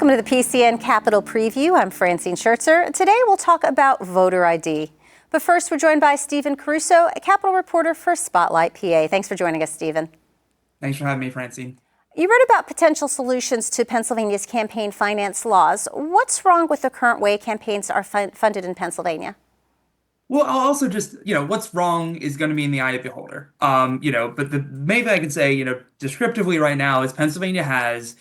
Welcome to the PCN Capitol Preview. I'm Francine Schertzer. Today we'll talk about voter ID. But first, we're joined by Stephen Caruso, a Capitol reporter for Spotlight PA. Thanks for joining us, Stephen. Thanks for having me, Francine. You wrote about potential solutions to Pennsylvania's campaign finance laws. What's wrong with the current way campaigns are funded in Pennsylvania? Well, I'll also just, what's wrong is going to be in the eye of the beholder. But the main thing I can say, descriptively right now is Pennsylvania has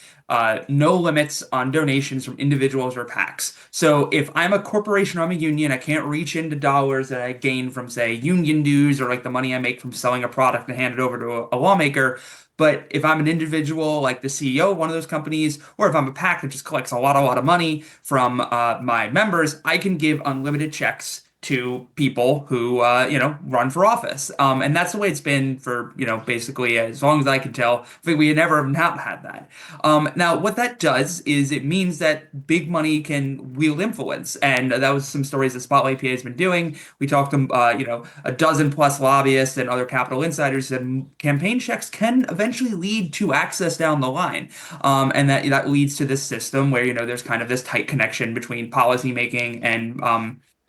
no limits on donations from individuals or PACs. So if I'm a corporation or I'm a union, I can't reach into dollars that I gain from, say, union dues or like the money I make from selling a product and hand it over to a lawmaker. But if I'm an individual, like the CEO of one of those companies, or if I'm a PAC that just collects a lot of money from my members, I can give unlimited checks to people who, run for office. And that's the way it's been for, basically as long as I can tell. I think we never have not had that. Now, what that does is it means that big money can wield influence. And that was some stories that Spotlight PA has been doing. We talked to, a dozen plus lobbyists and other Capitol insiders said campaign checks can eventually lead to access down the line. And that leads to this system where, there's kind of this tight connection between policymaking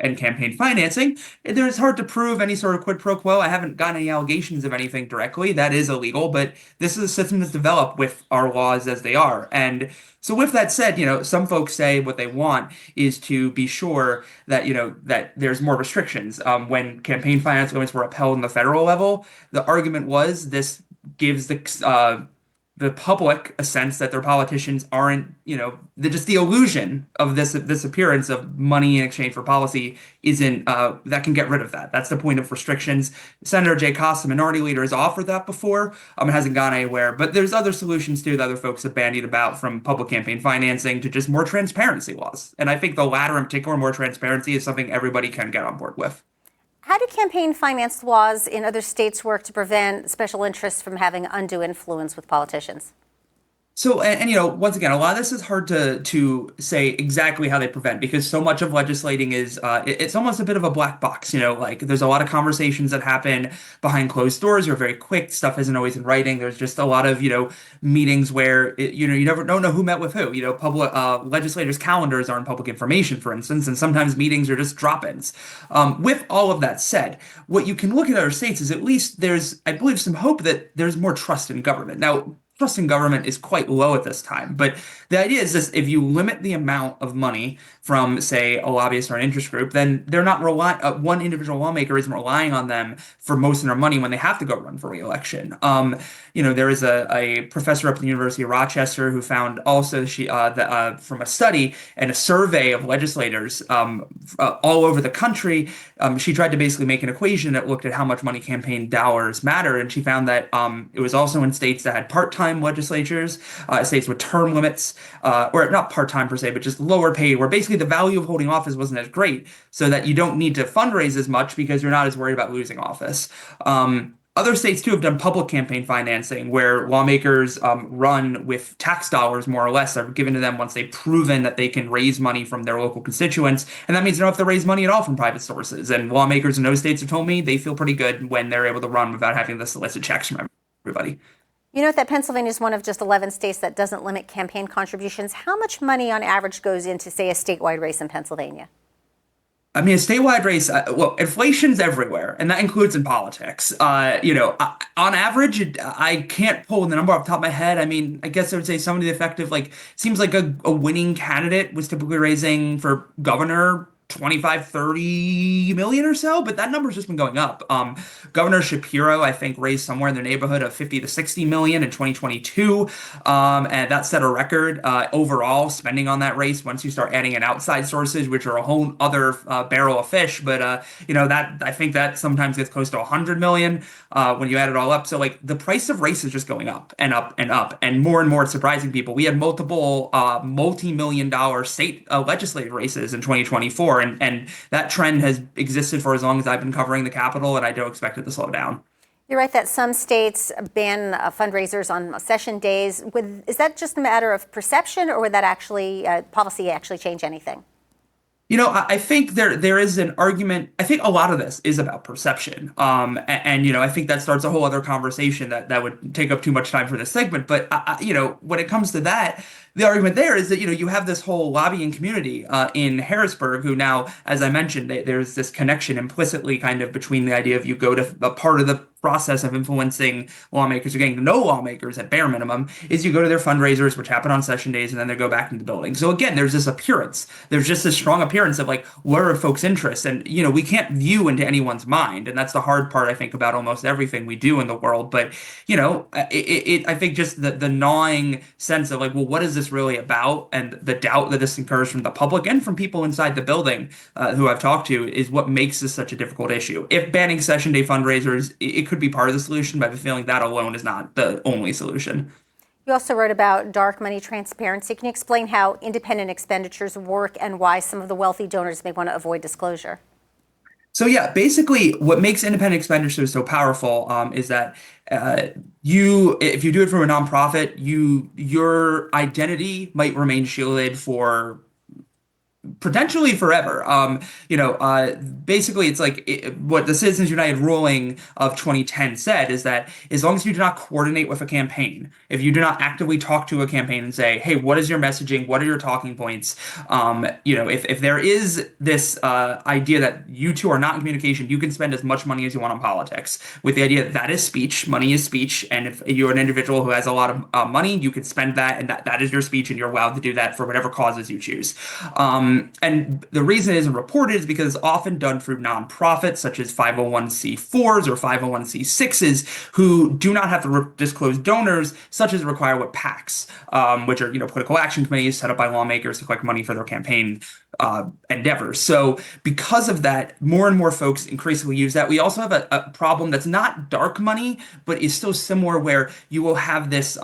and campaign financing. It's hard to prove any sort of quid pro quo. I haven't gotten any allegations of anything directly. That is illegal, but this is a system that's developed with our laws as they are. And so with that said, some folks say what they want is to be sure that, that there's more restrictions. When campaign finance limits were upheld in the federal level, the argument was this gives the public a sense that their politicians aren't, just the illusion of this appearance of money in exchange for policy isn't, that can get rid of that. That's the point of restrictions. Senator Jay Costa, minority leader, has offered that before. It hasn't gone anywhere, but there's other solutions too that other folks have bandied about, from public campaign financing to just more transparency laws. And I think the latter in particular, more transparency, is something everybody can get on board with. How do campaign finance laws in other states work to prevent special interests from having undue influence with politicians? So, once again, a lot of this is hard to say exactly how they prevent, because so much of legislating is, it's almost a bit of a black box, like there's a lot of conversations that happen behind closed doors. You're very quick. Stuff isn't always in writing. There's just a lot of, meetings where, you never don't know who met with who. Public legislators' calendars are in public information, for instance, and sometimes meetings are just drop-ins. With all of that said, what you can look at other states is at least there's, I believe, some hope that there's more trust in government. Now, trust in government is quite low at this time, but the idea is this: if you limit the amount of money from, say, a lobbyist or an interest group, then they're not one individual lawmaker isn't relying on them for most of their money when they have to go run for re-election. There is a professor up at the University of Rochester who found also from a study and a survey of legislators all over the country. She tried to basically make an equation that looked at how much money campaign dollars matter, and she found that it was also in states that had part-time legislatures, states with term limits, or not part-time per se, but just lower paid, where basically the value of holding office wasn't as great, so that you don't need to fundraise as much because you're not as worried about losing office. Other states, too, have done public campaign financing, where lawmakers run with tax dollars, more or less, are given to them once they've proven that they can raise money from their local constituents. And that means they don't have to raise money at all from private sources. And lawmakers in those states have told me they feel pretty good when they're able to run without having to solicit checks from everybody. You note that Pennsylvania is one of just 11 states that doesn't limit campaign contributions. How much money on average goes into, say, a statewide race in Pennsylvania? I mean, a statewide race, well, inflation's everywhere, and that includes in politics. On average, I can't pull the number off the top of my head. I mean, I guess I would say some of the effective, seems like a winning candidate was typically raising for governor 25, 30 million or so, but that number's just been going up. Governor Shapiro, I think, raised somewhere in the neighborhood of 50 to 60 million in 2022. And that set a record overall spending on that race once you start adding in outside sources, which are a whole other barrel of fish. But, that I think that sometimes gets close to 100 million when you add it all up. So the price of race is just going up and up and up, and more surprising people. We had multiple multi-million-dollar state legislative races in 2024. And that trend has existed for as long as I've been covering the Capitol, and I don't expect it to slow down. You're right that some states ban fundraisers on session days. Is that just a matter of perception, or would that policy actually change anything? I think there is an argument. I think a lot of this is about perception. I think that starts a whole other conversation that would take up too much time for this segment. But when it comes to that, the argument there is that you have this whole lobbying community in Harrisburg who now, as I mentioned, there's this connection implicitly kind of between the idea of you go to a part of the process of influencing lawmakers or getting to know lawmakers at bare minimum is you go to their fundraisers, which happen on session days, and then they go back into the building. So again, there's this appearance. There's just this strong appearance of like, what are folks' interests? And we can't view into anyone's mind, and that's the hard part I think about almost everything we do in the world. But I think just the gnawing sense of like, well, what is this really about? And the doubt that this incurs from the public and from people inside the building who I've talked to is what makes this such a difficult issue. If banning session day fundraisers, it could be part of the solution, but I have a feeling that alone is not the only solution. You also wrote about dark money transparency. Can you explain how independent expenditures work and why some of the wealthy donors may want to avoid disclosure? So yeah, basically what makes independent expenditures so powerful is that if you do it from a nonprofit, your identity might remain shielded for potentially forever. Basically, it's like what the Citizens United ruling of 2010 said is that as long as you do not coordinate with a campaign, if you do not actively talk to a campaign and say, hey, what is your messaging? What are your talking points? If there is this idea that you two are not in communication, you can spend as much money as you want on politics with the idea that that is speech, money is speech. And if you're an individual who has a lot of money, you can spend that and that is your speech and you're allowed to do that for whatever causes you choose. And the reason it isn't reported is because it's often done through nonprofits such as 501c4s or 501c6s who do not have to disclose donors, such as require what PACs, which are political action committees set up by lawmakers to collect money for their campaign endeavors. So because of that, more and more folks increasingly use that. We also have a problem that's not dark money, but is still similar where you will have this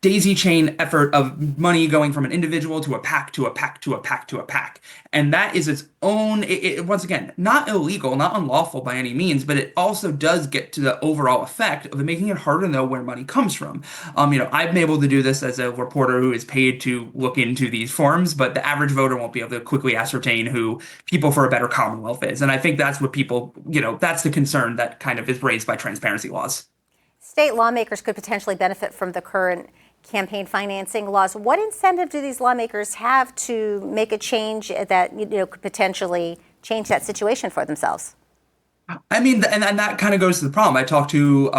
daisy chain effort of money going from an individual to a PAC to a PAC to a PAC to a PAC. And that is its own, once again, not illegal, not unlawful by any means, but it also does get to the overall effect of making it harder to know where money comes from. I've been able to do this as a reporter who is paid to look into these forms, but the average voter won't be able to quickly ascertain who People for a Better Commonwealth is. And I think that's what that's the concern that kind of is raised by transparency laws. State lawmakers could potentially benefit from the current campaign financing laws. What incentive do these lawmakers have to make a change that could potentially change that situation for themselves? I mean, and that kind of goes to the problem. I talked to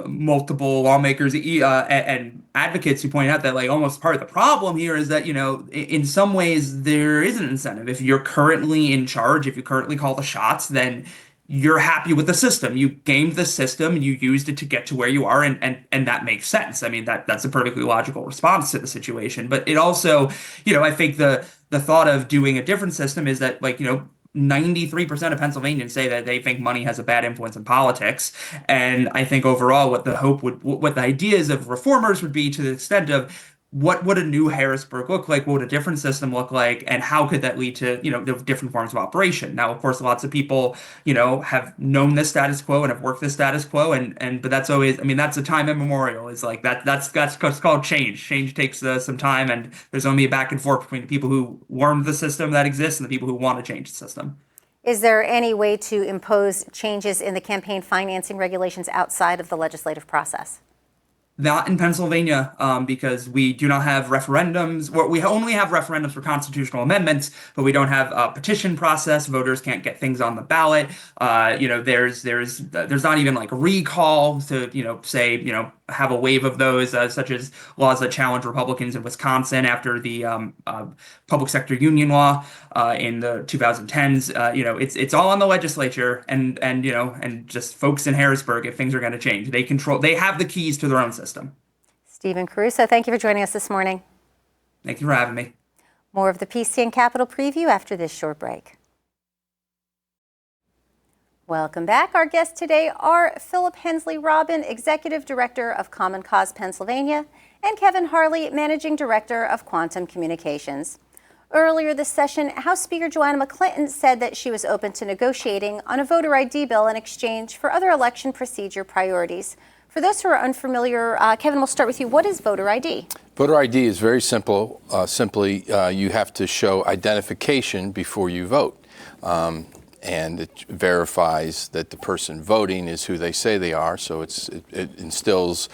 multiple lawmakers and advocates who point out that like almost part of the problem here is that, in some ways there is an incentive. If you're currently in charge, if you currently call the shots, then you're happy with the system. You gamed the system, you used it to get to where you are, and that makes sense. I mean, that's a perfectly logical response to the situation. But it also, I think the thought of doing a different system is that 93% of Pennsylvanians say that they think money has a bad influence in politics. And I think overall what the ideas of reformers would be to the extent of what would a new Harrisburg look like? What would a different system look like? And how could that lead to, the different forms of operation? Now, of course, lots of people, have known this status quo and have worked this status quo. But that's always, that's a time immemorial. It's like that's called change. Change takes some time, and there's only a back and forth between the people who learned the system that exists and the people who want to change the system. Is there any way to impose changes in the campaign financing regulations outside of the legislative process? Not in Pennsylvania, because we do not have referendums. We only have referendums for constitutional amendments, but we don't have a petition process. Voters can't get things on the ballot. There's not even like a recall to say have a wave of those, such as laws that challenge Republicans in Wisconsin after the public sector union law in the 2010s. It's all on the legislature and just folks in Harrisburg. If things are going to change, they have the keys to their own system. Stephen Caruso, thank you for joining us this morning. Thank you for having me. More of the PCN Capitol Preview after this short break. Welcome back. Our guests today are Philip Hensley-Robin, Executive Director of Common Cause Pennsylvania, and Kevin Harley, Managing Director of Quantum Communications. Earlier this session, House Speaker Joanna McClinton said that she was open to negotiating on a voter ID bill in exchange for other election procedure priorities For those who are unfamiliar, Kevin, we'll start with you. What is voter ID? Voter ID is very simple. Simply, you have to show identification before you vote. And it verifies that the person voting is who they say they are. So it instills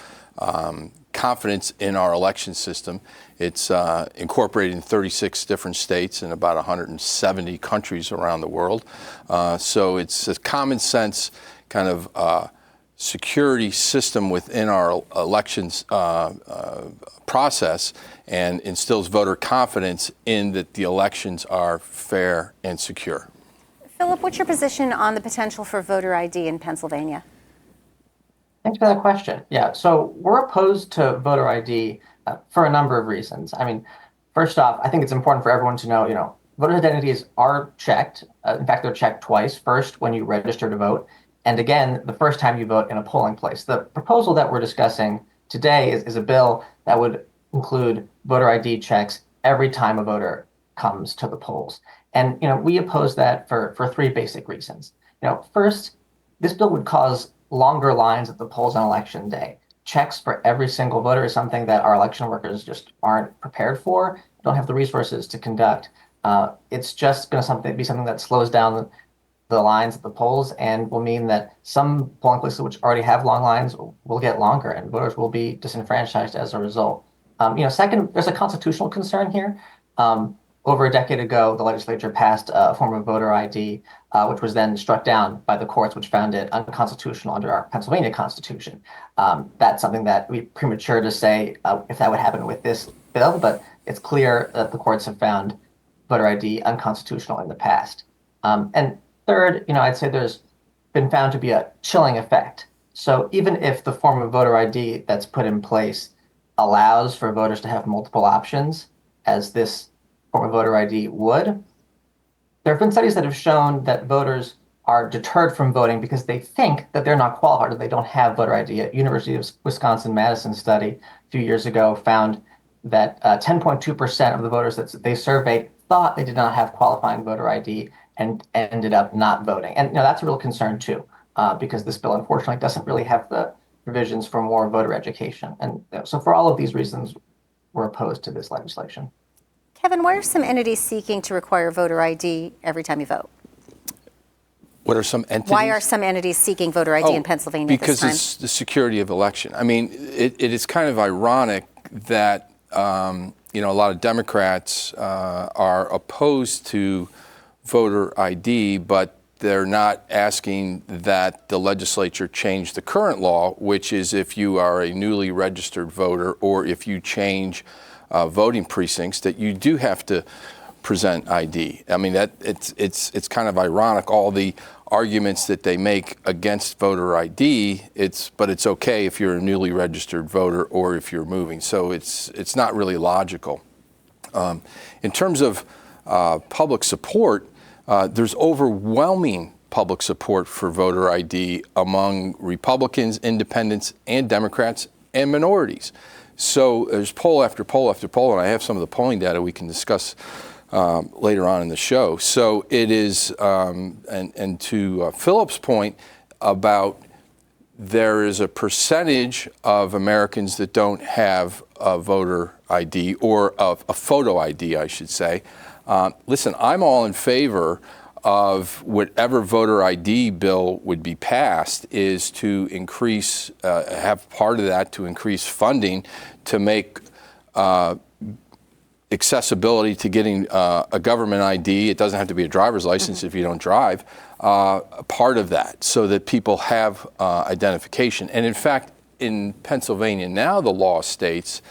confidence in our election system. It's incorporated in 36 different states and about 170 countries around the world. So it's a common sense kind of security system within our elections process, and instills voter confidence in that the elections are fair and secure. Philip, what's your position on the potential for voter ID in Pennsylvania? Thanks for that question. Yeah, so we're opposed to voter ID for a number of reasons. I mean, first off, I think it's important for everyone to know, voter identities are checked. In fact, they're checked twice. First, when you register to vote, and again, the first time you vote in a polling place. The proposal that we're discussing today is a bill that would include voter ID checks every time a voter comes to the polls. And, we oppose that for three basic reasons. First, this bill would cause longer lines at the polls on election day. Checks for every single voter is something that our election workers just aren't prepared for, don't have the resources to conduct. It's just going to be something that slows down the lines at the polls and will mean that some polling places which already have long lines will get longer and voters will be disenfranchised as a result. Second, there's a constitutional concern here. Over a decade ago, the legislature passed a form of voter ID, which was then struck down by the courts, which found it unconstitutional under our Pennsylvania Constitution. That's something that would be premature to say if that would happen with this bill, but it's clear that the courts have found voter ID unconstitutional in the past. And third, I'd say there's been found to be a chilling effect. So even if the form of voter ID that's put in place allows for voters to have multiple options, as this form of voter ID would, there have been studies that have shown that voters are deterred from voting because they think that they're not qualified or they don't have voter ID. A University of Wisconsin-Madison study a few years ago found that 10.2% of the voters that they surveyed thought they did not have qualifying voter ID and ended up not voting. And that's a real concern too, because this bill unfortunately doesn't really have the provisions for more voter education. And so for all of these reasons, we're opposed to this legislation. Kevin, why are some entities seeking to require voter ID every time you vote? What are some entities? Why are some entities seeking voter ID in Pennsylvania because this time? it's the security of election. I mean, it is kind of ironic that, a lot of Democrats are opposed to voter ID, but they're not asking that the legislature change the current law, which is if you are a newly registered voter or if you change voting precincts, that you do have to present ID. I mean, that it's kind of ironic, all the arguments that they make against voter ID. But it's okay if you're a newly registered voter or if you're moving. So it's not really logical. In terms of public support, there's overwhelming public support for voter ID among Republicans, independents, and Democrats and minorities. So there's poll after poll after poll, and I have some of the polling data we can discuss later on in the show. So it is, and to Philip's point about there is a percentage of Americans that don't have a voter ID or a photo ID, I should say. Listen, I'm all in favor of whatever voter ID bill would be passed is to increase, have part of that to increase funding to make accessibility to getting a government ID. It doesn't have to be a driver's license if you don't drive, part of that so that people have identification. And in fact, in Pennsylvania now, the law states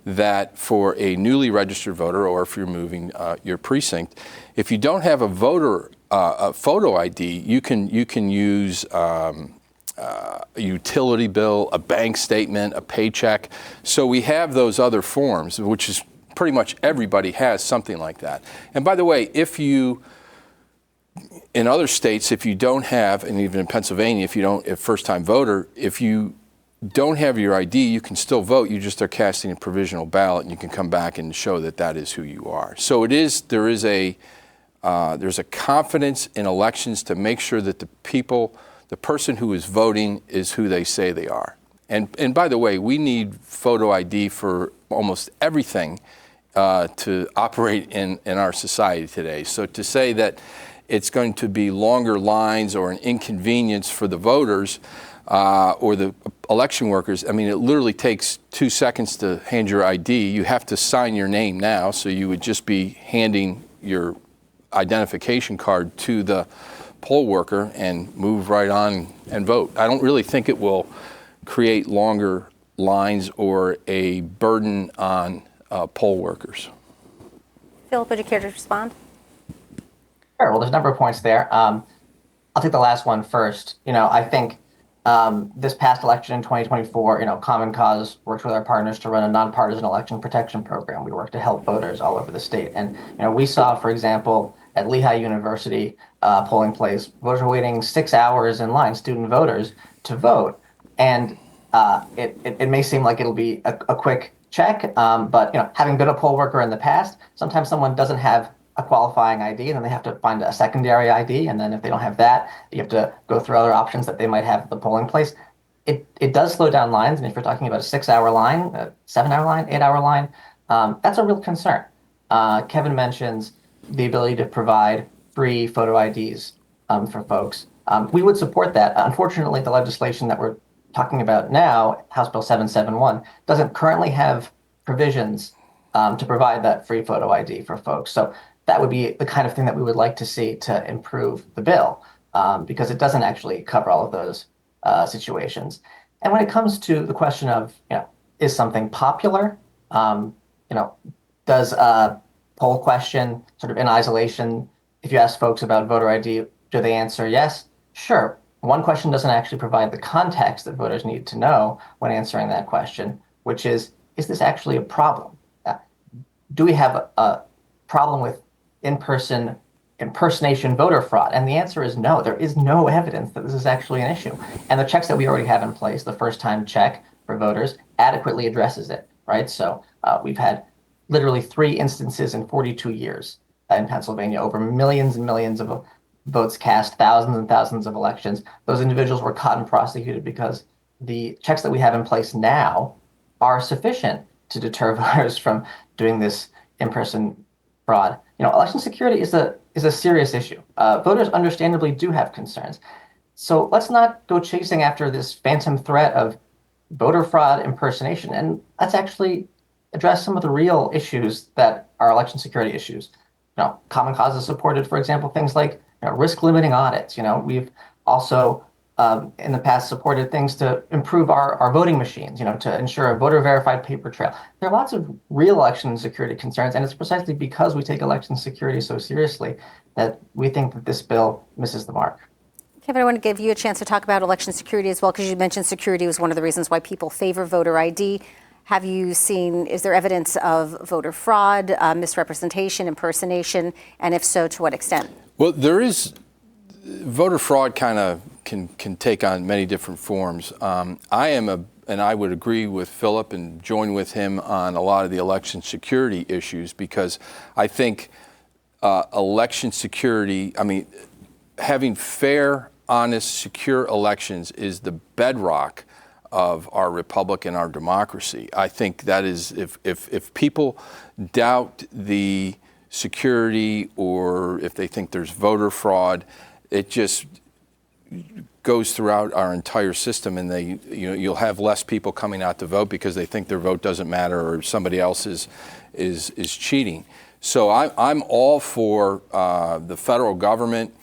that for a newly registered voter or if you're moving your precinct, if you don't have a photo ID, you can use a utility bill, a bank statement, a paycheck. So we have those other forms, which is pretty much everybody has something like that. And by the way, in other states, if you don't have, and even in Pennsylvania, if you don't, a first-time voter, if you don't have your ID, you can still vote. You just are casting a provisional ballot, and you can come back and show that that is who you are. So there's a confidence in elections to make sure that the person who is voting is who they say they are. And by the way, we need photo ID for almost everything to operate in our society today. So to say that it's going to be longer lines or an inconvenience for the voters or the election workers, I mean, it literally takes 2 seconds to hand your ID. You have to sign your name now, so you would just be handing your identification card to the poll worker and move right on and vote. I don't really think it will create longer lines or a burden on poll workers. Philip, would you care to respond? Sure. Well, there's a number of points there. I'll take the last one first. I think this past election in 2024, Common Cause worked with our partners to run a nonpartisan election protection program. We worked to help voters all over the state. And, we saw, for example, at Lehigh University polling place, voters were waiting 6 hours in line, student voters, to vote. And it may seem like it'll be a quick check, but, having been a poll worker in the past, sometimes someone doesn't have a qualifying ID, and then they have to find a secondary ID. And then if they don't have that, you have to go through other options that they might have at the polling place. It does slow down lines. And if you're talking about a 6-hour line, a 7-hour line, 8-hour line, that's a real concern. Kevin mentions the ability to provide free photo IDs for folks. We would support that. Unfortunately, the legislation that we're talking about now, House Bill 771, doesn't currently have provisions to provide that free photo ID for folks. So that would be the kind of thing that we would like to see to improve the bill, because it doesn't actually cover all of those situations. And when it comes to the question of, is something popular? Does a poll question sort of in isolation, if you ask folks about voter ID, do they answer yes? Sure. One question doesn't actually provide the context that voters need to know when answering that question, which is this actually a problem? Do we have a problem with in-person impersonation voter fraud? And the answer is no. There is no evidence that this is actually an issue. And the checks that we already have in place, the first-time check for voters, adequately addresses it, right? So we've had literally 3 instances in 42 years in Pennsylvania, over millions and millions of votes cast, thousands and thousands of elections. Those individuals were caught and prosecuted because the checks that we have in place now are sufficient to deter voters from doing this in-person fraud. Election security is a serious issue. Voters understandably do have concerns. So let's not go chasing after this phantom threat of voter fraud impersonation, and let's actually address some of the real issues that are election security issues. Common Cause has supported, for example, things like risk limiting audits. We've also in the past supported things to improve our voting machines, to ensure a voter verified paper trail. There are lots of real election security concerns, and it's precisely because we take election security so seriously that we think that this bill misses the mark. Kevin, I want to give you a chance to talk about election security as well, because you mentioned security was one of the reasons why people favor voter ID. Have you seen, is there evidence of voter fraud, misrepresentation, impersonation, and if so, to what extent? Well, there is. Voter fraud kind of can take on many different forms. And I would agree with Philip and join with him on a lot of the election security issues, because I think election security, having fair, honest, secure elections is the bedrock of our republic and our democracy. I think that is, if people doubt the security or if they think there's voter fraud, it just goes throughout our entire system, and you'll have less people coming out to vote because they think their vote doesn't matter or somebody else is cheating. So I'm all for the federal government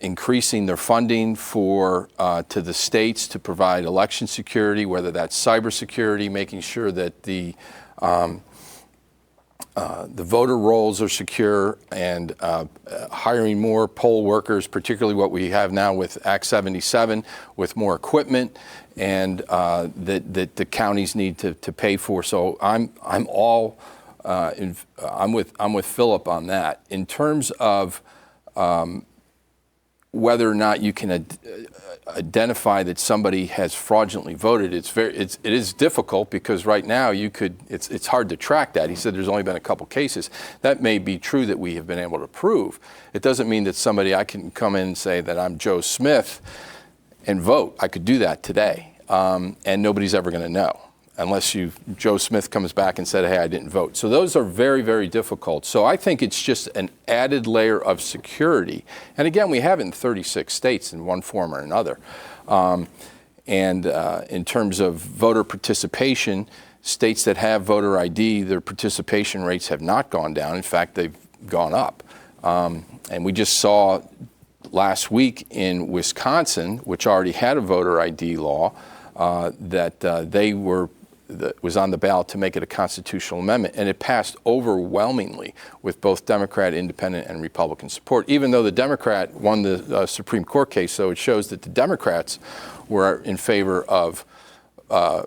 increasing their funding to the states to provide election security, whether that's cybersecurity, making sure that the voter rolls are secure, and hiring more poll workers, particularly what we have now with Act 77, with more equipment, and that the counties need to pay for. So I'm with Philip on that. In terms of whether or not you can identify that somebody has fraudulently voted, it is difficult, because right now it's hard to track that. He said there's only been a couple cases. That may be true that we have been able to prove. It doesn't mean that I can come in and say that I'm Joe Smith and vote. I could do that today. and nobody's ever going to know unless Joe Smith comes back and said, hey, I didn't vote. So those are very, very difficult. So I think it's just an added layer of security. And again, we have it in 36 states in one form or another. In terms of voter participation, states that have voter ID, their participation rates have not gone down. In fact, they've gone up. And we just saw last week in Wisconsin, which already had a voter ID law, that was on the ballot to make it a constitutional amendment, and it passed overwhelmingly with both Democrat, Independent, and Republican support, even though the Democrat won the Supreme Court case. So it shows that the Democrats were in favor of a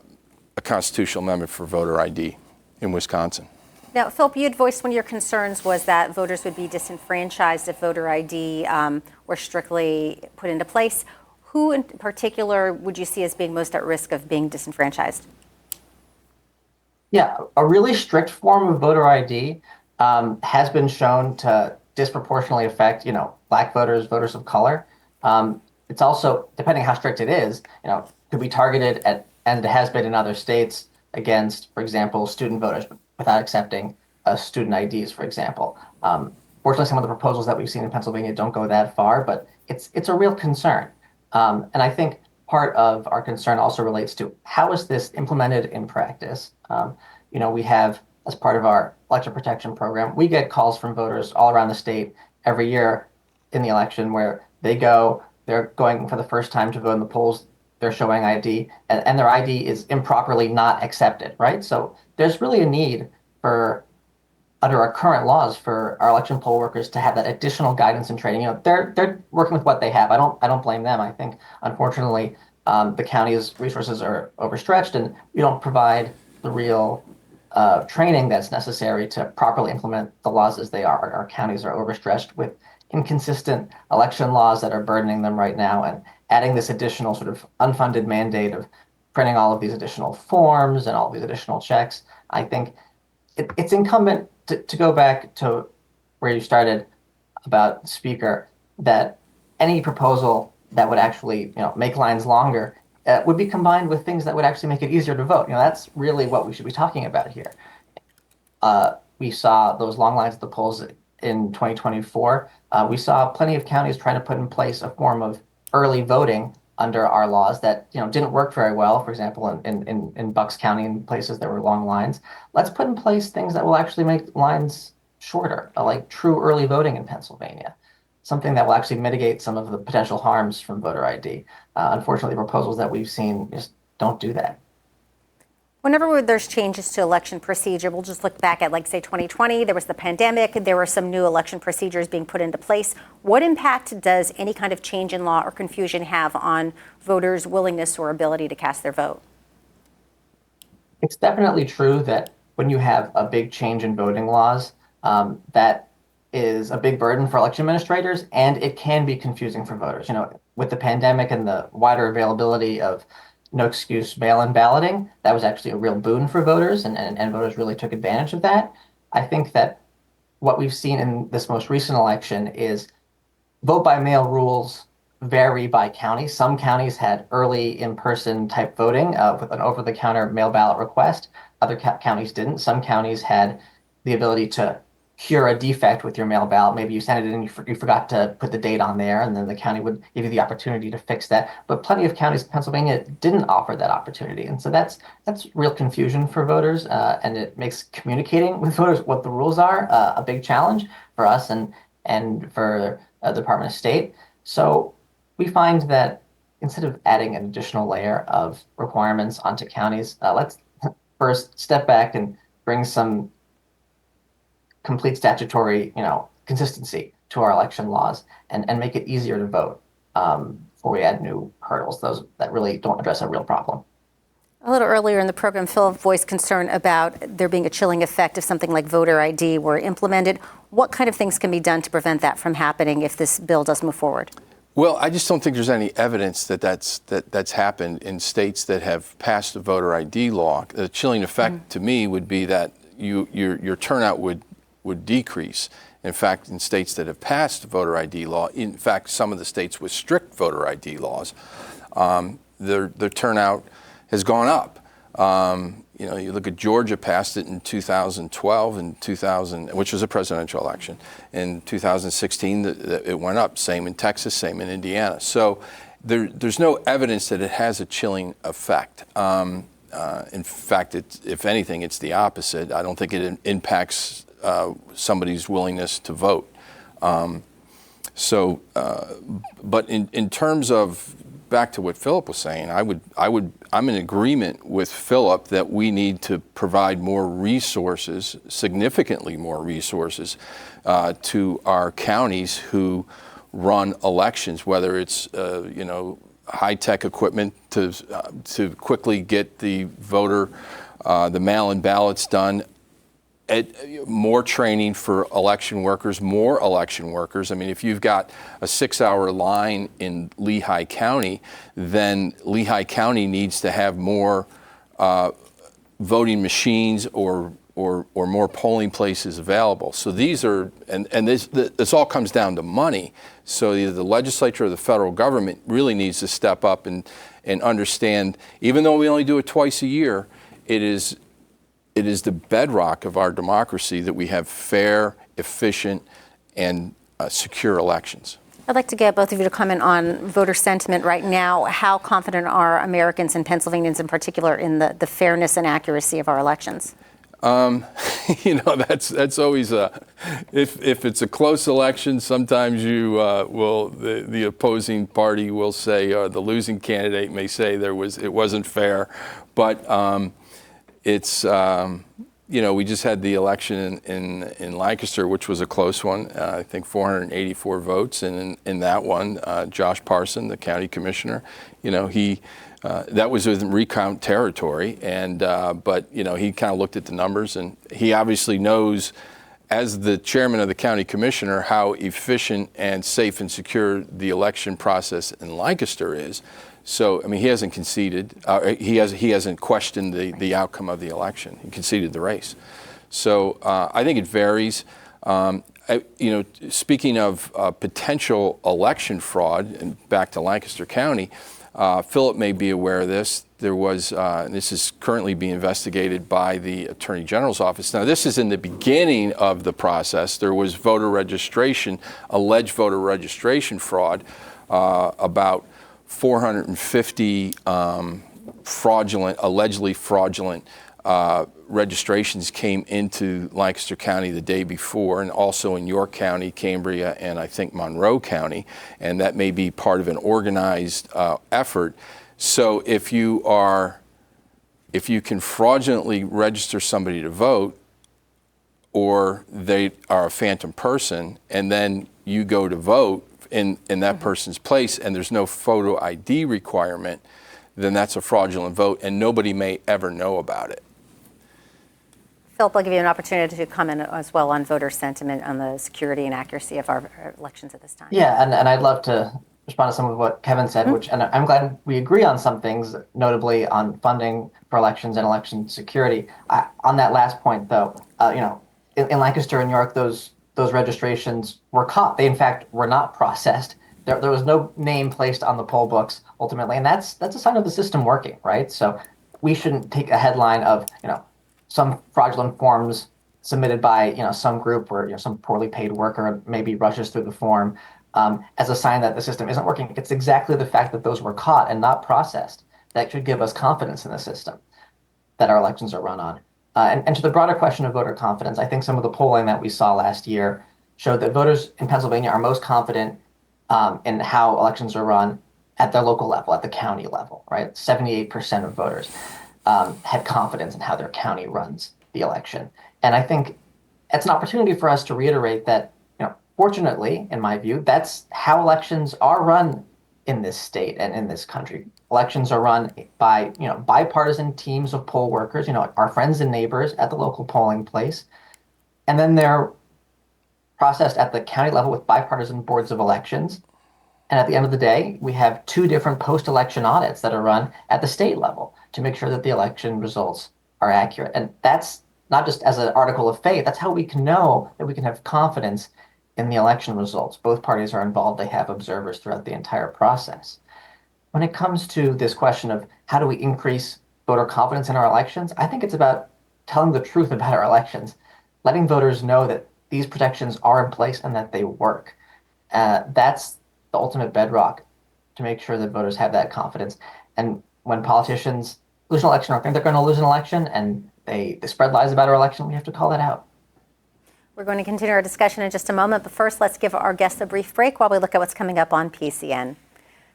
constitutional amendment for voter ID in Wisconsin. Now, Philip, you had voiced one of your concerns was that voters would be disenfranchised if voter ID were strictly put into place. Who in particular would you see as being most at risk of being disenfranchised? Yeah, a really strict form of voter ID has been shown to disproportionately affect, Black voters, voters of color. It's also, depending on how strict it is, could be targeted at, and it has been in other states, against, for example, student voters without accepting student IDs, for example. Fortunately, some of the proposals that we've seen in Pennsylvania don't go that far, but it's a real concern. And I think part of our concern also relates to how is this implemented in practice? We have, as part of our election protection program, we get calls from voters all around the state every year in the election where they're going for the first time to vote in the polls, they're showing ID, and their ID is improperly not accepted, right? So there's really a need for, under our current laws, for our election poll workers to have that additional guidance and training. They're working with what they have. I don't blame them. I think, unfortunately, the county's resources are overstretched, and we don't provide the real training that's necessary to properly implement the laws as they are. Our counties are overstretched with inconsistent election laws that are burdening them right now, and adding this additional sort of unfunded mandate of printing all of these additional forms and all of these additional checks. I think it's incumbent to go back to where you started about, Speaker, that any proposal that would actually make lines longer would be combined with things that would actually make it easier to vote. That's really what we should be talking about here. We saw those long lines at the polls in 2024. We saw plenty of counties trying to put in place a form of early voting under our laws that didn't work very well. For example, in Bucks County, in places there were long lines. Let's put in place things that will actually make lines shorter, like true early voting in Pennsylvania, something that will actually mitigate some of the potential harms from voter ID. Unfortunately, proposals that we've seen just don't do that. Whenever there's changes to election procedure, we'll just look back at, like, say, 2020, there was the pandemic, there were some new election procedures being put into place. What impact does any kind of change in law or confusion have on voters' willingness or ability to cast their vote? It's definitely true that when you have a big change in voting laws, that is a big burden for election administrators, and it can be confusing for voters. With the pandemic and the wider availability of no excuse mail-in balloting, that was actually a real boon for voters, and voters really took advantage of that. I think that what we've seen in this most recent election is vote by mail rules vary by county. Some counties had early in-person type voting with an over-the-counter mail ballot request. Other counties didn't. Some counties had the ability to cure a defect with your mail ballot. Maybe you sent it in and you forgot to put the date on there, and then the county would give you the opportunity to fix that. But plenty of counties in Pennsylvania didn't offer that opportunity. And so that's real confusion for voters, and it makes communicating with voters what the rules are a big challenge for us and for the Department of State. So we find that instead of adding an additional layer of requirements onto counties, let's first step back and bring some complete statutory, consistency to our election laws and make it easier to vote before we add new hurdles, those that really don't address a real problem. A little earlier in the program, Phil voiced concern about there being a chilling effect if something like voter ID were implemented. What kind of things can be done to prevent that from happening if this bill does move forward? Well, I just don't think there's any evidence that's happened in states that have passed a voter ID law. The chilling effect to me would be that your turnout would decrease. In fact, in states that have passed voter ID law, in fact, some of the states with strict voter ID laws, their turnout has gone up. You look at Georgia passed it in 2012 and 2000, which was a presidential election. In 2016, it went up. Same in Texas, same in Indiana. So there's no evidence that it has a chilling effect. In fact, if anything, it's the opposite. I don't think it impacts somebody's willingness to vote. But in terms of, back to what Philip was saying, I'm in agreement with Philip that we need to provide more resources, significantly more resources, to our counties who run elections, whether it's high-tech equipment to quickly get the mail-in ballots done. More training for election workers, more election workers. I mean, if you've got a 6-hour line in Lehigh County, then Lehigh County needs to have more voting machines or more polling places available. So these are, and this all comes down to money. So either the legislature or the federal government really needs to step up and understand, even though we only do it twice a year, it is the bedrock of our democracy that we have fair, efficient, and secure elections. I'd like to get both of you to comment on voter sentiment right now. How confident are Americans and Pennsylvanians in particular in the fairness and accuracy of our elections? That's always if it's a close election, sometimes the opposing party will say, or the losing candidate may say it wasn't fair, but it's we just had the election in Lancaster, which was a close one. I think 484 votes, and in that one, Josh Parson, the county commissioner, that was within recount territory, but he kind of looked at the numbers, and he obviously knows, as the chairman of the county commissioner, how efficient and safe and secure the election process in Lancaster is. So, I mean, he hasn't conceded. He hasn't questioned the outcome of the election. He conceded the race. So I think it varies. Speaking of potential election fraud, and back to Lancaster County, Philip may be aware of this. There was, this is currently being investigated by the Attorney General's office. Now, this is in the beginning of the process. There was alleged voter registration fraud, about 450 allegedly fraudulent registrations came into Lancaster County the day before, and also in York County, Cambria, and I think Monroe County, and that may be part of an organized effort. So if you can fraudulently register somebody to vote, or they are a phantom person, and then you go to vote in that person's place, and there's no photo ID requirement, then that's a fraudulent vote, and nobody may ever know about it. Philip, I'll give you an opportunity to comment as well on voter sentiment on the security and accuracy of our elections at this time. Yeah, and I'd love to respond to some of what Kevin said, and I'm glad we agree on some things, notably on funding for elections and election security. On that last point, though, in Lancaster and York, those registrations were caught. They, in fact, were not processed. There was no name placed on the poll books ultimately, and that's a sign of the system working, right? So we shouldn't take a headline of some fraudulent forms submitted by some group where some poorly paid worker maybe rushes through the form as a sign that the system isn't working. It's exactly the fact that those were caught and not processed that should give us confidence in the system that our elections are run on. And to the broader question of voter confidence, I think some of the polling that we saw last year showed that voters in Pennsylvania are most confident in how elections are run at their local level, at the county level, right? 78% of voters had confidence in how their county runs the election. And I think it's an opportunity for us to reiterate that, fortunately, in my view, that's how elections are run in this state and in this country. Elections are run by, bipartisan teams of poll workers, our friends and neighbors at the local polling place. And then they're processed at the county level with bipartisan boards of elections. And at the end of the day, we have 2 different post-election audits that are run at the state level to make sure that the election results are accurate. And that's not just as an article of faith, that's how we can know that we can have confidence in the election results. Both parties are involved. They have observers throughout the entire process. when it comes to this question of how do we increase voter confidence in our elections, I think it's about telling the truth about our elections, letting voters know that these protections are in place and that they work. That's the ultimate bedrock to make sure that voters have that confidence. And when politicians lose an election or think they're going to lose an election and they spread lies about our election, we have to call that out. We're going to continue our discussion in just a moment, but first let's give our guests a brief break while we look at what's coming up on PCN.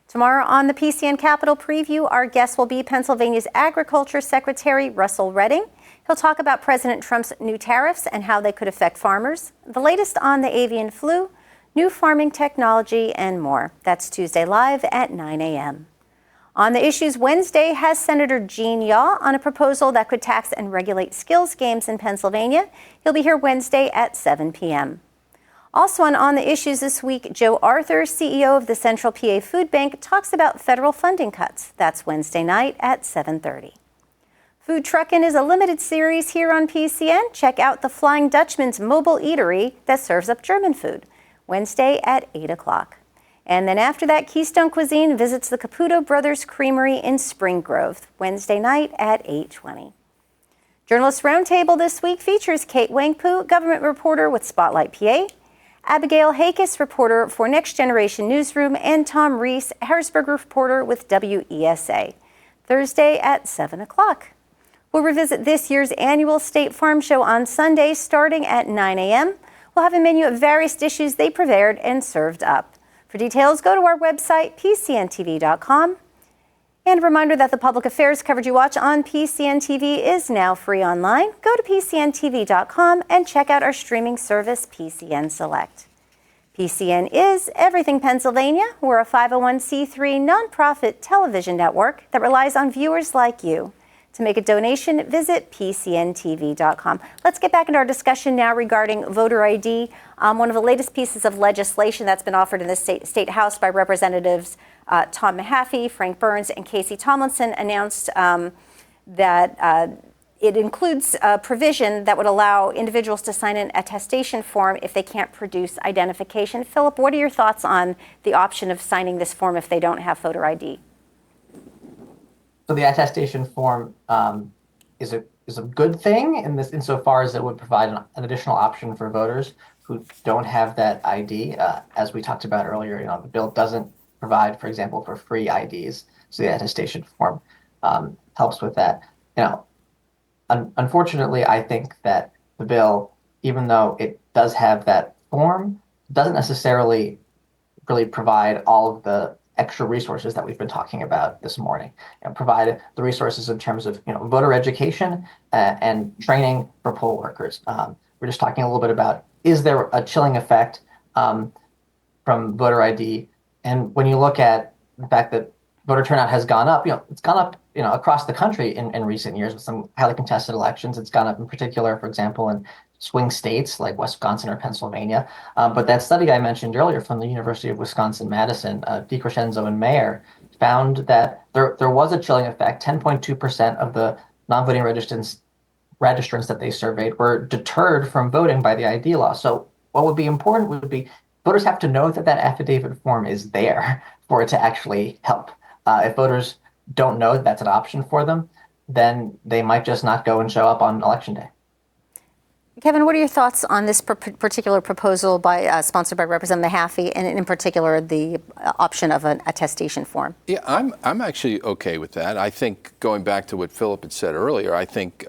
Tomorrow on the PCN Capitol Preview, our guest will be Pennsylvania's Agriculture Secretary Russell Redding. He'll talk about President Trump's new tariffs and how they could affect farmers, the latest on the avian flu, new farming technology, and more. That's Tuesday live at 9 a.m. On the Issues Wednesday has Senator Gene Yaw on a proposal that could tax and regulate skills games in Pennsylvania. He'll be here Wednesday at 7 p.m. Also on the Issues this week, Joe Arthur, CEO of the Central PA Food Bank, talks about federal funding cuts. That's Wednesday night at 7:30. Food Truckin' is a limited series here on PCN. Check out the Flying Dutchman's mobile eatery that serves up German food, Wednesday at 8 o'clock. And then after that, Keystone Cuisine visits the Caputo Brothers Creamery in Spring Grove, Wednesday night at 8:20. Journalist Roundtable this week features Kate Wangpu, government reporter with Spotlight PA, Abigail Hakis, reporter for Next Generation Newsroom, and Tom Reese, Harrisburg reporter with WESA, Thursday at 7 o'clock. We'll revisit this year's annual State Farm Show on Sunday starting at 9 a.m. We'll have a menu of various dishes they prepared and served up. For details, go to our website, pcntv.com. And a reminder that the public affairs coverage you watch on PCN TV is now free online. Go to pcntv.com and check out our streaming service, PCN Select. PCN is Everything Pennsylvania. We're a 501c3 nonprofit television network that relies on viewers like you. To make a donation, visit pcntv.com. Let's get back into our discussion now regarding voter ID. One of the latest pieces of legislation that's been offered in the State House by Representatives Tom Mahaffey, Frank Burns, and Casey Tomlinson announced that it includes a provision that would allow individuals to sign an attestation form if they can't produce identification. Philip, what are your thoughts on the option of signing this form if they don't have voter ID? So the attestation form is a good thing insofar as it would provide an additional option for voters who don't have that ID. As we talked about earlier, the bill doesn't provide, for example, for free IDs. So the attestation form helps with that. Unfortunately, I think that the bill, even though it does have that form, doesn't necessarily really provide all of the extra resources that we've been talking about this morning, and provide the resources in terms of voter education and training for poll workers. We're just talking a little bit about, is there a chilling effect from voter ID? And when you look at the fact that voter turnout has gone up, it's gone up across the country in recent years with some highly contested elections. It's gone up in particular, for example, in swing states like Wisconsin or Pennsylvania. But that study I mentioned earlier from the University of Wisconsin-Madison, DiCrescenzo and Mayer, found that there was a chilling effect. 10.2% of the non-voting registrants that they surveyed were deterred from voting by the ID law. So what would be important would be voters have to know that affidavit form is there for it to actually help. If voters don't know that that's an option for them, then they might just not go and show up on Election Day. Kevin, what are your thoughts on this particular proposal sponsored by Representative Mahaffey, and in particular the option of an attestation form? Yeah, I'm actually okay with that. I think going back to what Philip had said earlier, I think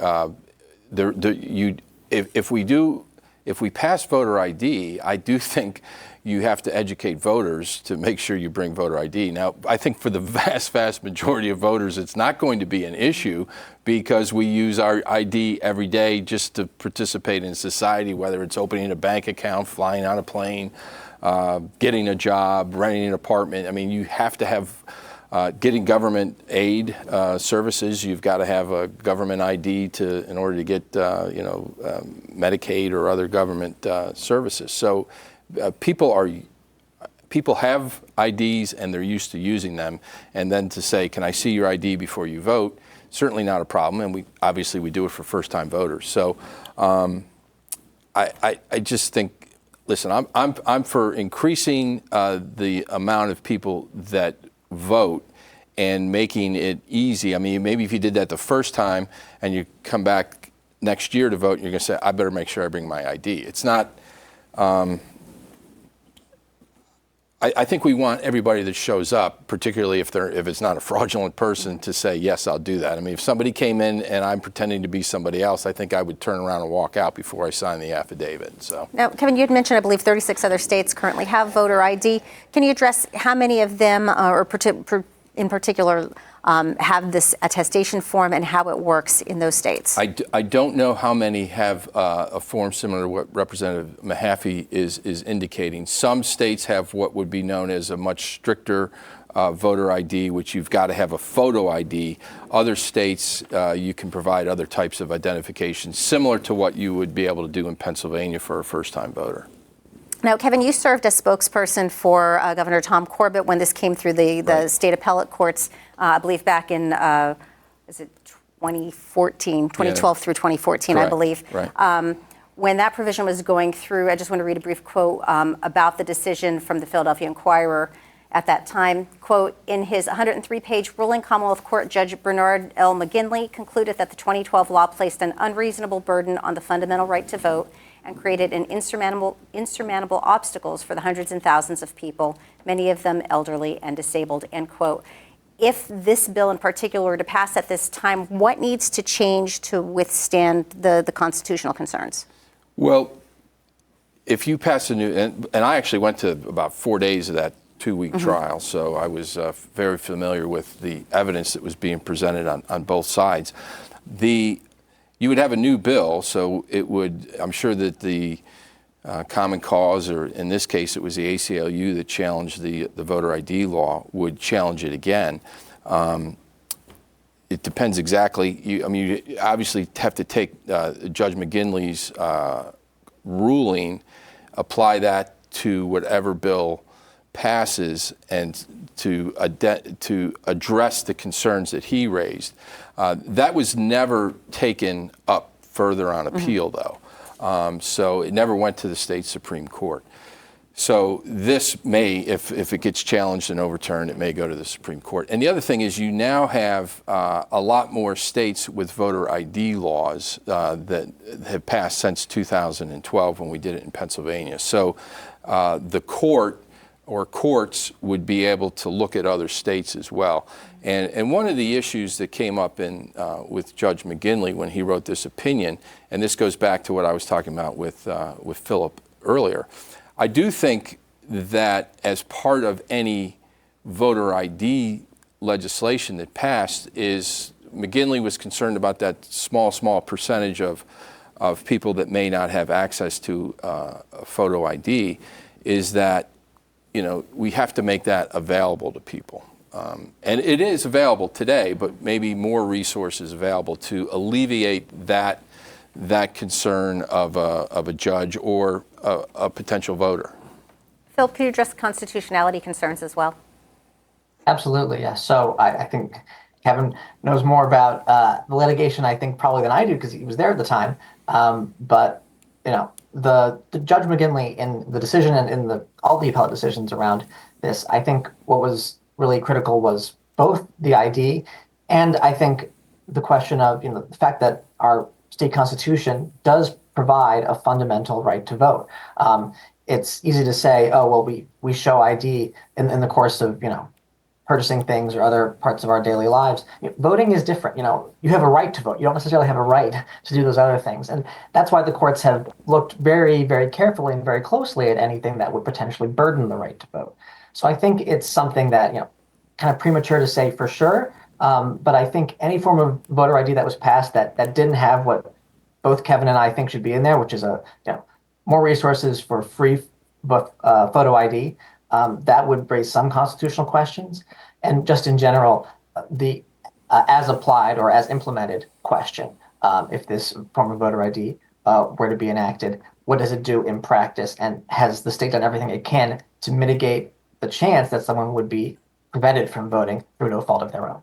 if we pass voter ID, I do think you have to educate voters to make sure you bring voter ID. Now, I think for the vast majority of voters, it's not going to be an issue because we use our ID every day just to participate in society, whether it's opening a bank account, flying on a plane, getting a job, renting an apartment. I mean, you have to have getting government aid services. You've got to have a government ID in order to get Medicaid or other government services. So people have IDs and they're used to using them. And then to say, can I see your ID before you vote? Certainly not a problem. And we do it for first-time voters. So I just think, listen, I'm for increasing the amount of people that vote and making it easy. I mean, maybe if you did that the first time and you come back next year to vote, you're going to say, I better make sure I bring my ID. It's not, I think we want everybody that shows up, particularly if it's not a fraudulent person, to say, yes, I'll do that. I mean, if somebody came in and I'm pretending to be somebody else, I think I would turn around and walk out before I sign the affidavit. So now, Kevin, you had mentioned, I believe, 36 other states currently have voter ID. Can you address how many of them, in particular, have this attestation form and how it works in those states? I don't know how many have a form similar to what Representative Mahaffey is indicating. Some states have what would be known as a much stricter voter ID, which you've got to have a photo ID. Other states, you can provide other types of identification, similar to what you would be able to do in Pennsylvania for a first-time voter. Now, Kevin, you served as spokesperson for Governor Tom Corbett when this came through the state appellate courts, I believe back in, is it 2012 through 2014, Correct. I believe. Right. When that provision was going through, I just want to read a brief quote about the decision from the Philadelphia Inquirer at that time. Quote, in his 103-page ruling, Commonwealth Court Judge Bernard L. McGinley concluded that the 2012 law placed an unreasonable burden on the fundamental right to vote and created an insurmountable obstacles for the hundreds and thousands of people, many of them elderly and disabled, end quote. If this bill in particular were to pass at this time, what needs to change to withstand the constitutional concerns? Well, if you pass a new, and I actually went to about 4 days of that 2-week trial, so I was very familiar with the evidence that was being presented on both sides. You would have a new bill, so it would, I'm sure that the Common Cause, or in this case it was the ACLU that challenged the voter ID law, would challenge it again. It depends exactly. You obviously have to take Judge McGinley's ruling, apply that to whatever bill passes, and to address the concerns that he raised. That was never taken up further on appeal, though. So it never went to the state Supreme Court. So this may, if it gets challenged and overturned, it may go to the Supreme Court. And the other thing is you now have a lot more states with voter ID laws that have passed since 2012 when we did it in Pennsylvania. So the court or courts would be able to look at other states as well. And one of the issues that came up with Judge McGinley when he wrote this opinion, and this goes back to what I was talking about with Philip earlier, I do think that as part of any voter ID legislation that passed, is McGinley was concerned about that small percentage of people that may not have access to a photo ID, is that we have to make that available to people. And it is available today, but maybe more resources available to alleviate that concern of a judge or a potential voter. Phil, could you address constitutionality concerns as well? Absolutely, yes. So I think Kevin knows more about the litigation, I think, probably than I do, because he was there at the time. But the Judge McGinley in the decision and in all the appellate decisions around this, I think what was really critical was both the ID and I think the question of the fact that our state constitution does provide a fundamental right to vote. It's easy to say, oh well, we show ID in the course of purchasing things or other parts of our daily lives. Voting is different. You have a right to vote. You don't necessarily have a right to do those other things. And that's why the courts have looked very, very carefully and very closely at anything that would potentially burden the right to vote. So I think it's something that, kind of premature to say for sure. But I think any form of voter ID that was passed that didn't have what both Kevin and I think should be in there, which is more resources for free photo ID, that would raise some constitutional questions. And just in general, the as applied or as implemented question, if this form of voter ID were to be enacted, what does it do in practice? And has the state done everything it can to mitigate the chance that someone would be prevented from voting through no fault of their own?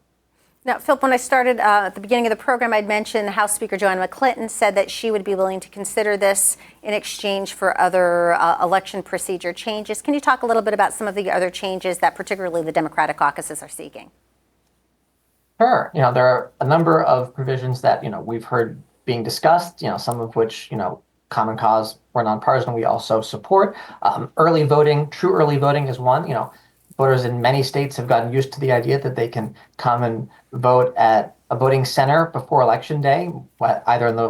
Now, Philip, when I started at the beginning of the program, I'd mentioned House Speaker Joanna McClinton said that she would be willing to consider this in exchange for other election procedure changes. Can you talk a little bit about some of the other changes that particularly the Democratic caucuses are seeking? Sure. There are a number of provisions that, we've heard being discussed, some of which, Common Cause or nonpartisan we also support. Early voting, true early voting is one. Voters in many states have gotten used to the idea that they can come and vote at a voting center before election day, either in the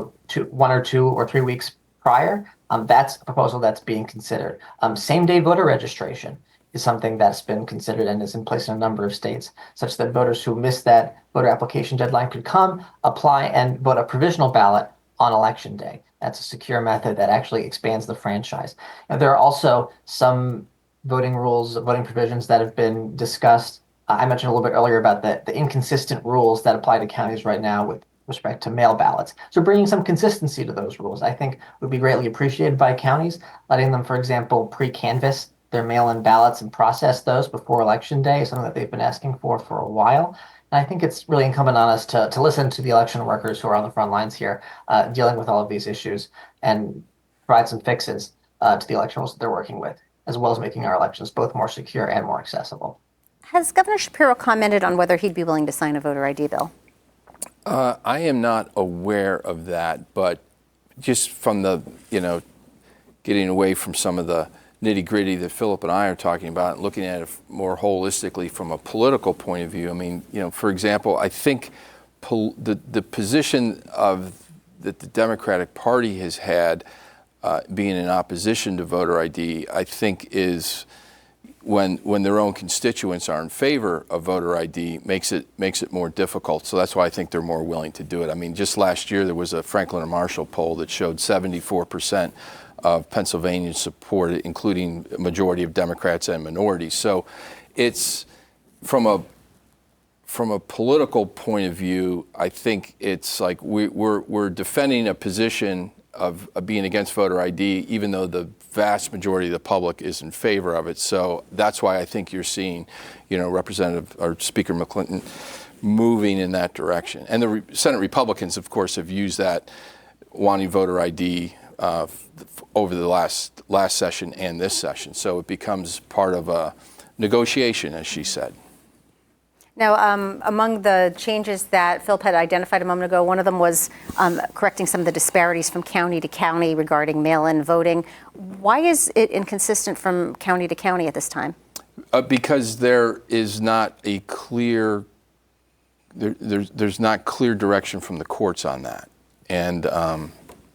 1 or 2 or 3 weeks prior. That's a proposal that's being considered. Same-day voter registration is something that's been considered and is in place in a number of states, such that voters who missed that voter application deadline could come, apply, and vote a provisional ballot on election day. That's a secure method that actually expands the franchise. And there are also some voting rules, voting provisions that have been discussed. I mentioned a little bit earlier about the inconsistent rules that apply to counties right now with respect to mail ballots. So bringing some consistency to those rules, I think, would be greatly appreciated by counties, letting them, for example, pre-canvass their mail-in ballots and process those before election day, something that they've been asking for a while. And I think it's really incumbent on us to listen to the election workers who are on the front lines here, dealing with all of these issues, and provide some fixes to the election rules that they're working with, as well as making our elections both more secure and more accessible. Has Governor Shapiro commented on whether he'd be willing to sign a voter ID bill? I am not aware of that, but just from the, getting away from some of the nitty-gritty that Philip and I are talking about, and looking at it more holistically from a political point of view. I mean, for example, I think the position that the Democratic Party has had, being in opposition to voter ID, I think is when their own constituents are in favor of voter ID, makes it more difficult. So that's why I think they're more willing to do it. I mean, just last year there was a Franklin and Marshall poll that showed 74% of Pennsylvanians support it, including a majority of Democrats and minorities. So it's from a political point of view, I think it's like we're defending a position of being against voter ID, even though the vast majority of the public is in favor of it. So that's why I think you're seeing, Representative or Speaker McClinton moving in that direction. And the Senate Republicans, of course, have used that wanting voter ID over the last session and this session. So it becomes part of a negotiation, as she said. Now, among the changes that Philip had identified a moment ago, one of them was correcting some of the disparities from county to county regarding mail-in voting. Why is it inconsistent from county to county at this time? Because there is not a clear, there's not clear direction from the courts on that. And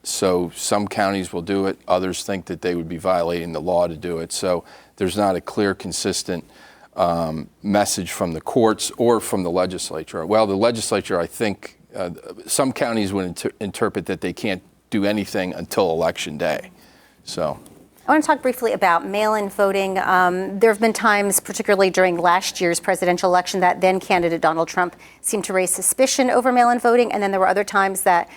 so some counties will do it. Others think that they would be violating the law to do it. So there's not a clear, consistent message from the courts or from the legislature. Well, the legislature, I think, some counties would interpret that they can't do anything until Election Day. So I want to talk briefly about mail-in voting. There have been times, particularly during last year's presidential election, that then candidate Donald Trump seemed to raise suspicion over mail-in voting, and then there were other times that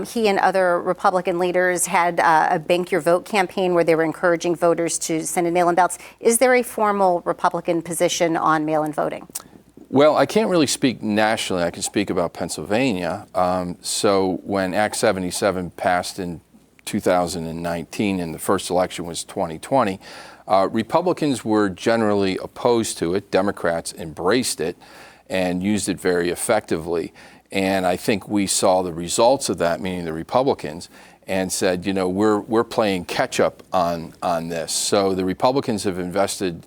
he and other Republican leaders had a Bank Your Vote campaign where they were encouraging voters to send in mail-in ballots. Is there a formal Republican position on mail-in voting? Well, I can't really speak nationally. I can speak about Pennsylvania. So when Act 77 passed in 2019 and the first election was 2020, Republicans were generally opposed to it. Democrats embraced it and used it very effectively. And I think we saw the results of that, meaning the Republicans, and said, we're playing catch up on this. So the Republicans have invested,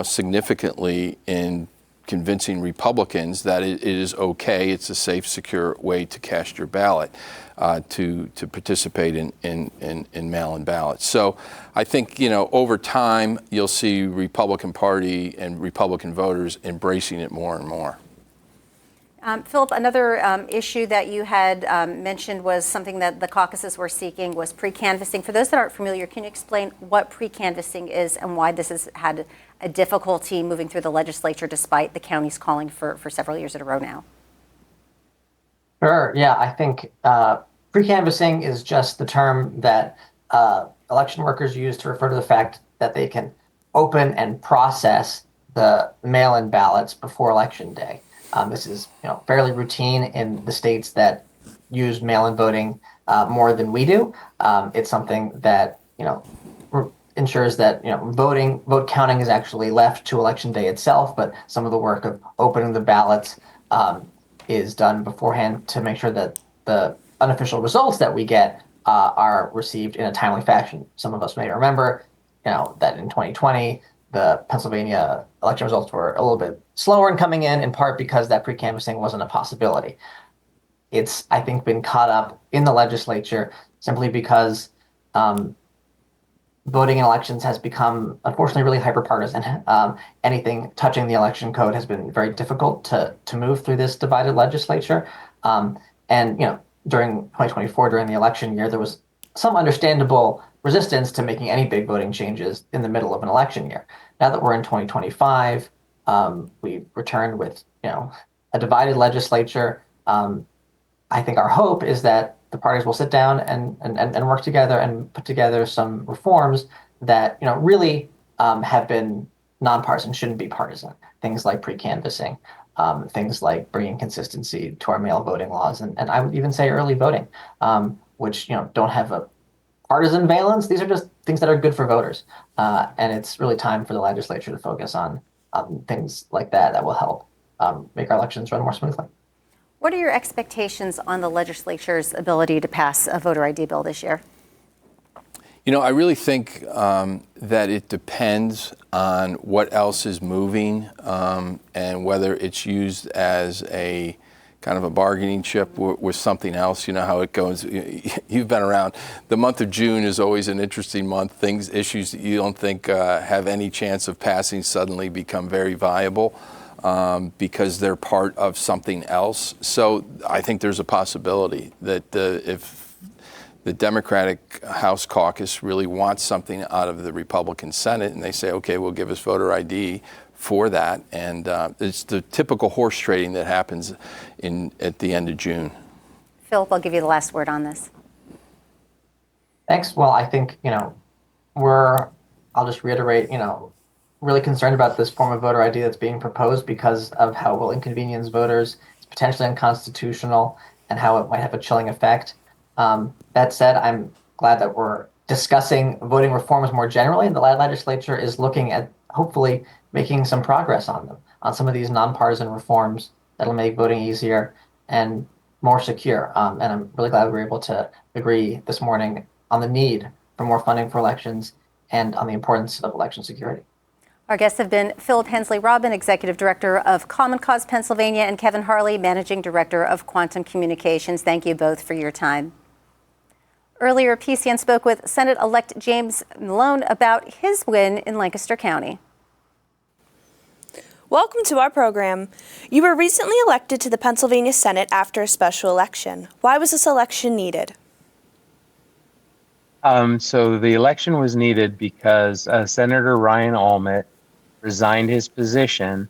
significantly in convincing Republicans that it is okay, it's a safe, secure way to cast your ballot, to participate in mail-in ballots. So I think, over time, you'll see Republican Party and Republican voters embracing it more and more. Philip, another issue that you had mentioned was something that the caucuses were seeking was pre-canvassing. For those that aren't familiar, can you explain what pre-canvassing is and why this has had a difficulty moving through the legislature despite the counties calling for several years in a row now? Sure. Yeah, I think pre-canvassing is just the term that election workers use to refer to the fact that they can open and process the mail-in ballots before Election Day. This is fairly routine in the states that use mail-in voting more than we do. It's something that ensures that vote counting is actually left to Election Day itself, but some of the work of opening the ballots is done beforehand to make sure that the unofficial results that we get are received in a timely fashion. Some of us may remember, that in 2020, the Pennsylvania election results were a little bit slower in coming in part because that pre-canvassing wasn't a possibility. It's, I think, been caught up in the legislature simply because voting in elections has become, unfortunately, really hyper-partisan. Anything touching the election code has been very difficult to move through this divided legislature. And during 2024, during the election year, there was some understandable resistance to making any big voting changes in the middle of an election year. Now that we're in 2025, we've returned with a divided legislature. I think our hope is that the parties will sit down and work together and put together some reforms that really have been nonpartisan, shouldn't be partisan. Things like pre-canvassing, things like bringing consistency to our mail voting laws, and I would even say early voting, which don't have a partisan valence. These are just things that are good for voters, and it's really time for the legislature to focus on things like that will help make our elections run more smoothly. What are your expectations on the legislature's ability to pass a voter ID bill this year? I really think that it depends on what else is moving and whether it's used as a kind of a bargaining chip with something else. You know how it goes. You've been around. The month of June is always an interesting month. Issues that you don't think have any chance of passing suddenly become very viable. Because they're part of something else. So I think there's a possibility that if the Democratic House caucus really wants something out of the Republican Senate and they say, okay, we'll give us voter ID for that. And it's the typical horse trading that happens at the end of June. Philip, I'll give you the last word on this. Thanks. Well, I think, I'll just reiterate, really concerned about this form of voter ID that's being proposed because of how it will inconvenience voters. It's potentially unconstitutional and how it might have a chilling effect. That said, I'm glad that we're discussing voting reforms more generally, and the legislature is looking at hopefully making some progress on them, on some of these nonpartisan reforms that'll make voting easier and more secure. And I'm really glad we were able to agree this morning on the need for more funding for elections and on the importance of election security. Our guests have been Philip Hensley-Robin, Executive Director of Common Cause Pennsylvania, and Kevin Harley, Managing Director of Quantum Communications. Thank you both for your time. Earlier, PCN spoke with Senate-elect James Malone about his win in Lancaster County. Welcome to our program. You were recently elected to the Pennsylvania Senate after a special election. Why was this election needed? So the election was needed because Senator Ryan Allmett resigned his position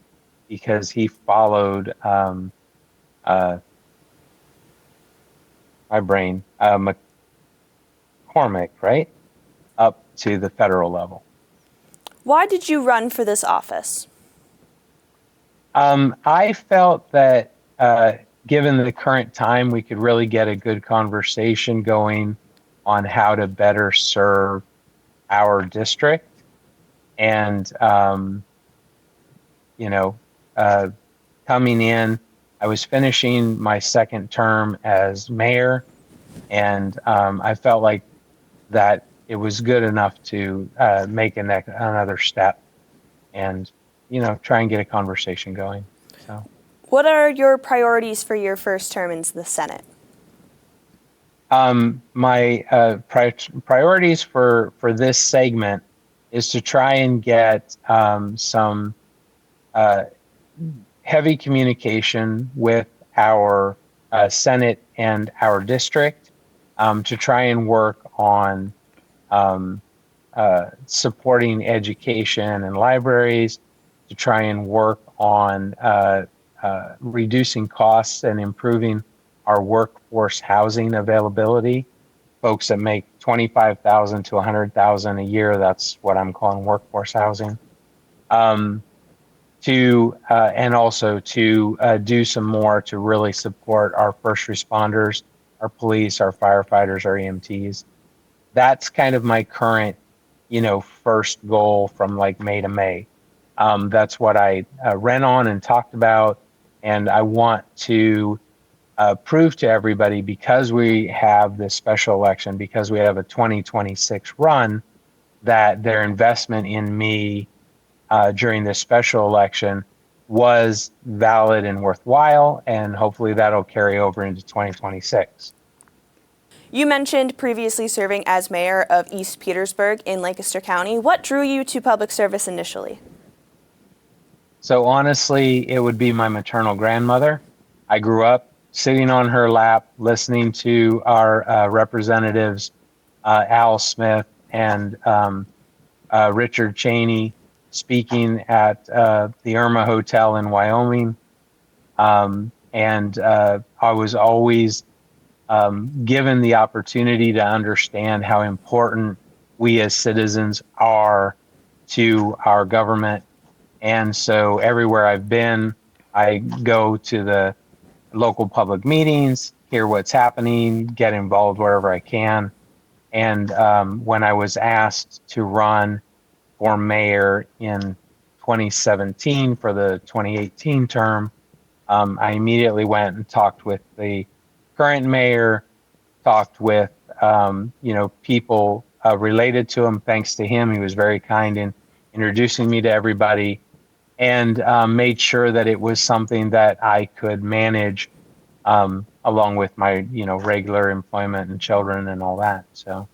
because he followed McCormick, right, up to the federal level. Why did you run for this office? I felt that given the current time, we could really get a good conversation going on how to better serve our district. And, coming in, I was finishing my second term as mayor, and I felt like that it was good enough to make another step and, try and get a conversation going. So, what are your priorities for your first term in the Senate? My priorities for this segment is to try and get some heavy communication with our Senate and our district to try and work on supporting education and libraries, to try and work on reducing costs and improving our workforce housing availability. Folks that make $25,000 to $100,000 a year, that's what I'm calling workforce housing. And also to do some more to really support our first responders, our police, our firefighters, our EMTs. That's kind of my current, first goal from like May to May. That's what I ran on and talked about. And I want to prove to everybody, because we have this special election, because we have a 2026 run, that their investment in me during this special election was valid and worthwhile, and hopefully that'll carry over into 2026. You mentioned previously serving as mayor of East Petersburg in Lancaster County. What drew you to public service initially? So honestly, it would be my maternal grandmother. I grew up sitting on her lap, listening to our representatives, Al Smith and Richard Cheney, speaking at the Irma Hotel in Wyoming. And I was always given the opportunity to understand how important we as citizens are to our government. And so everywhere I've been, I go to the local public meetings, hear what's happening, get involved wherever I can. And when I was asked to run for mayor in 2017 for the 2018 term, I immediately went and talked with the current mayor, talked with people related to him. Thanks to him, he was very kind in introducing me to everybody, and made sure that it was something that I could manage along with my regular employment and children and all that. So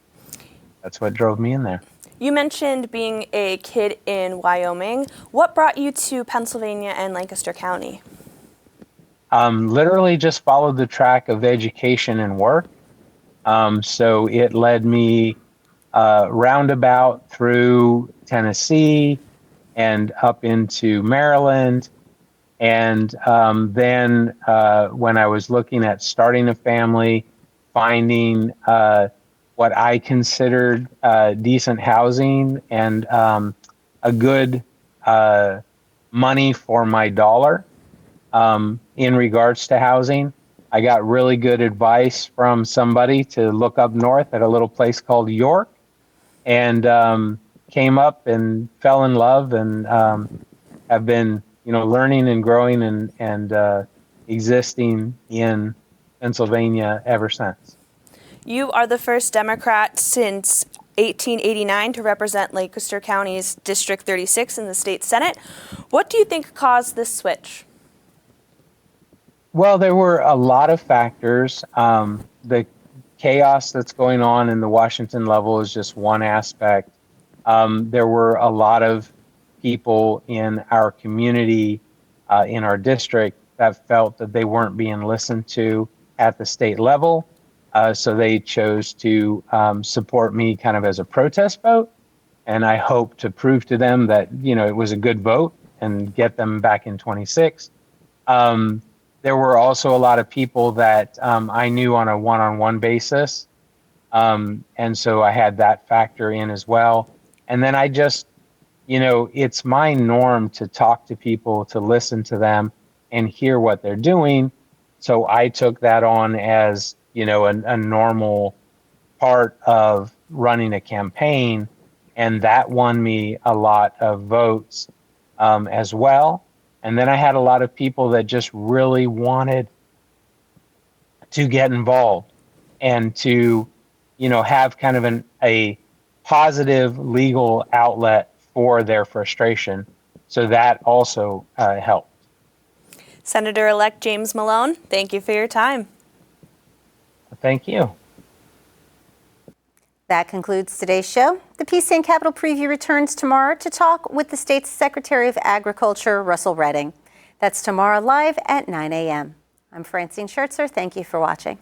that's what drove me in there. You mentioned being a kid in Wyoming. What brought you to Pennsylvania and Lancaster County? Literally just followed the track of education and work. So it led me roundabout through Tennessee and up into Maryland. And then when I was looking at starting a family, finding what I considered decent housing and a good money for my dollar in regards to housing, I got really good advice from somebody to look up north at a little place called York, and came up and fell in love, and have been learning and growing and existing in Pennsylvania ever since. You are the first Democrat since 1889 to represent Lancaster County's District 36 in the state Senate. What do you think caused this switch? Well, there were a lot of factors. The chaos that's going on in the Washington level is just one aspect. There were a lot of people in our community, in our district, that felt that they weren't being listened to at the state level. So they chose to support me kind of as a protest vote. And I hope to prove to them that, it was a good vote and get them back in 26. There were also a lot of people that I knew on a one-on-one basis. And so I had that factor in as well. And then I just, it's my norm to talk to people, to listen to them and hear what they're doing. So I took that on as, a normal part of running a campaign. And that won me a lot of votes as well. And then I had a lot of people that just really wanted to get involved and to, have kind of a positive legal outlet for their frustration. So that also helped. Senator-elect James Malone, thank you for your time. Thank you. That concludes today's show. The PCN Capitol Preview returns tomorrow to talk with the state's Secretary of Agriculture, Russell Redding. That's tomorrow live at 9 a.m. I'm Francine Schertzer. Thank you for watching.